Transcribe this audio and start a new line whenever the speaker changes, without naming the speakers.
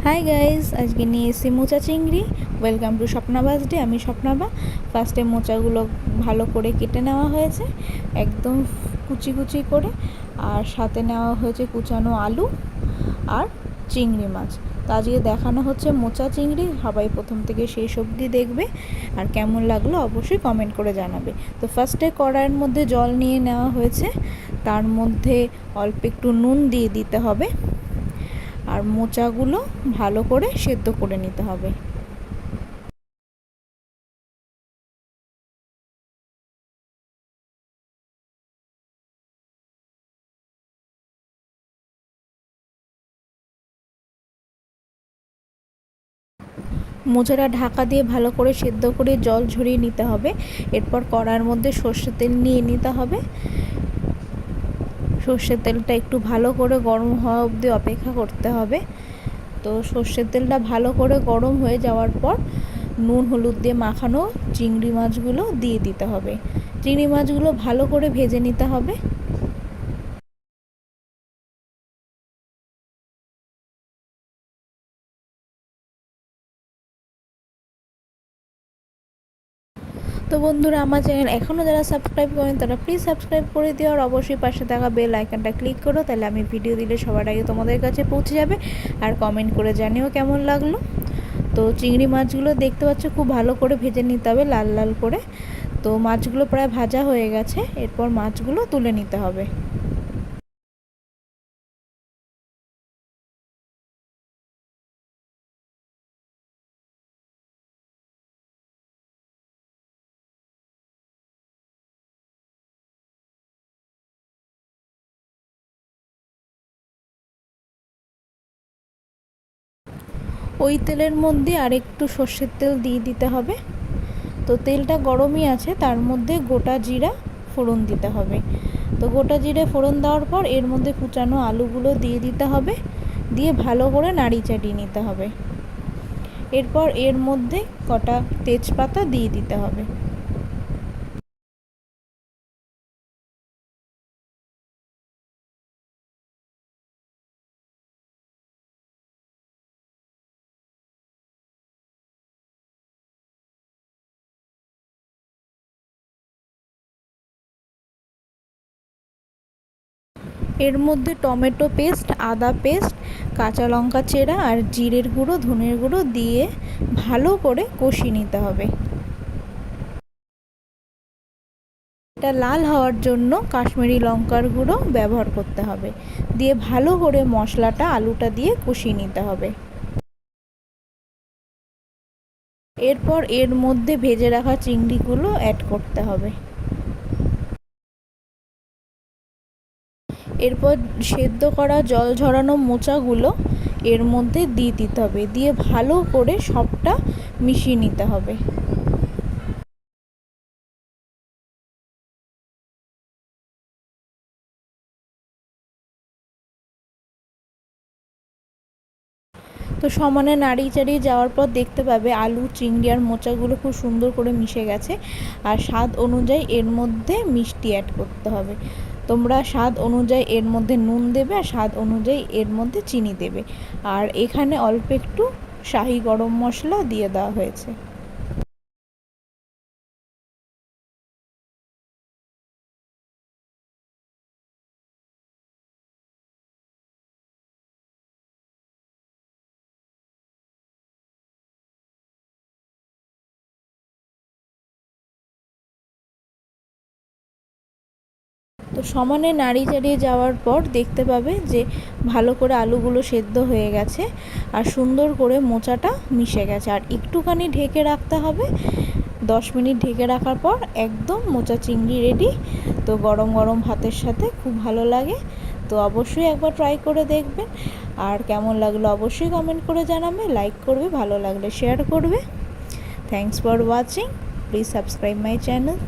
Hi guys, আজকে নিয়ে এসেছি মোচা চিংড়ি। ওয়েলকাম টু স্বপ্নাবাসডে। আমি স্বপ্নাবা। ফার্স্টে মোচাগুলো ভালো করে কেটে নেওয়া হয়েছে, একদম কুচি কুচি করে। আর সাথে নেওয়া হয়েছে কুচানো আলু আর চিংড়ি মাছ। তো আজকে দেখানো হচ্ছে মোচা চিংড়ি। সবাই প্রথম থেকে শেষ অবধি দেখবে, আর কেমন লাগলো অবশ্যই কমেন্ট করে জানাবে। তো ফার্স্টে কড়াইয়ের মধ্যে জল নিয়ে নেওয়া হয়েছে, তার মধ্যে অল্প একটু নুন দিয়ে দিতে হবে, আর মোচাগুলো ভালো করে সেদ্ধ করে নিতে হবে। মোচাটা ঢাকা দিয়ে ভালো করে সেদ্ধ করে জল ঝরিয়ে নিতে হবে। এরপর কড়ার মধ্যে সর্ষের তেল নিয়ে নিতে হবে। সর্ষের তেলটা একটু ভালো করে গরম হওয়া অবধি অপেক্ষা করতে হবে। তো সর্ষের তেলটা ভালো করে গরম হয়ে যাওয়ার পর নুন হলুদ দিয়ে মাখানো চিংড়ি মাছগুলো দিয়ে দিতে হবে। চিংড়ি মাছগুলো ভালো করে ভেজে নিতে হবে। তো বন্ধুরা, আমার চ্যানেল এখনও যারা সাবস্ক্রাইব করেন তারা প্লিজ সাবস্ক্রাইব করে দিও, আর অবশ্যই পাশে থাকা বেল আইকনটা ক্লিক করো, তাহলে আমি ভিডিও দিলে সবার আগে তোমাদের কাছে পৌঁছে যাবে। আর কমেন্ট করে জানিও কেমন লাগলো। তো চিংড়ি মাছগুলো দেখতে পাচ্ছ খুব ভালো করে ভেজে নিতে হবে, লাল লাল করে। তো মাছগুলো প্রায় ভাজা হয়ে গেছে, এরপর মাছগুলো তুলে নিতে হবে। ওই তেলের মধ্যে আর একটু সর্ষের তেল দিয়ে দিতে হবে। তো তেলটা গরমই আছে, তার মধ্যে গোটা জিরা ফোড়ন দিতে হবে। তো গোটা জিরে ফোড়ন দেওয়ার পর এর মধ্যে কুচানো আলুগুলো দিয়ে দিতে হবে, দিয়ে ভালো করে নাড়ি চাড়িয়ে নিতে হবে। এরপর এর মধ্যে কটা তেজপাতা দিয়ে দিতে হবে। এর মধ্যে টমেটো পেস্ট, আদা পেস্ট, কাঁচা লঙ্কা চেরা আর জিরের গুঁড়ো ধনের গুঁড়ো দিয়ে ভালো করে কষিয়ে নিতে হবে। এটা লাল হওয়ার জন্য কাশ্মীরি লঙ্কার গুঁড়ো ব্যবহার করতে হবে। দিয়ে ভালো করে মশলাটা আলুটা দিয়ে কষিয়ে নিতে হবে। এরপর এর মধ্যে ভেজে রাখা চিংড়িগুলো অ্যাড করতে হবে। এরপর সেদ্ধ করা জল ঝরানো মোচাগুলো এর মধ্যে দিয়ে দিতে হবে, দিয়ে ভালো করে সবটা মিশিয়ে নিতে হবে। তো সমানে নাড়িয়ে চাড়িয়ে যাওয়ার পর দেখতে পাবে আলু চিংড়ি আর মোচাগুলো খুব সুন্দর করে মিশে গেছে। আর স্বাদ অনুযায়ী এর মধ্যে মিষ্টি অ্যাড করতে হবে। তোমরা স্বাদ অনুযায়ী এর মধ্যে নুন দেবে, আর স্বাদ অনুযায়ী এর মধ্যে চিনি দেবে। আর এখানে অল্প একটু শাহি গরম মশলা দিয়ে দেওয়া হয়েছে। তো সমানে নাড়ি চাড়িয়ে যাওয়ার পর দেখতে পাবে যে ভালো করে আলুগুলো সেদ্ধ হয়ে গেছে, আর সুন্দর করে মোচাটা মিশে গেছে। আর একটুখানি ঢেকে রাখতে হবে। 10 মিনিট ঢেকে রাখার পর একদম মোচা চিংড়ি রেডি। তো গরম গরম ভাতের সাথে খুব ভালো লাগে। তো অবশ্যই একবার ট্রাই করে দেখবেন। আর কেমন লাগলো অবশ্যই কমেন্ট করে জানাবে, লাইক করবে, ভালো লাগলে শেয়ার করবে। Thanks for watching. Please subscribe my channel.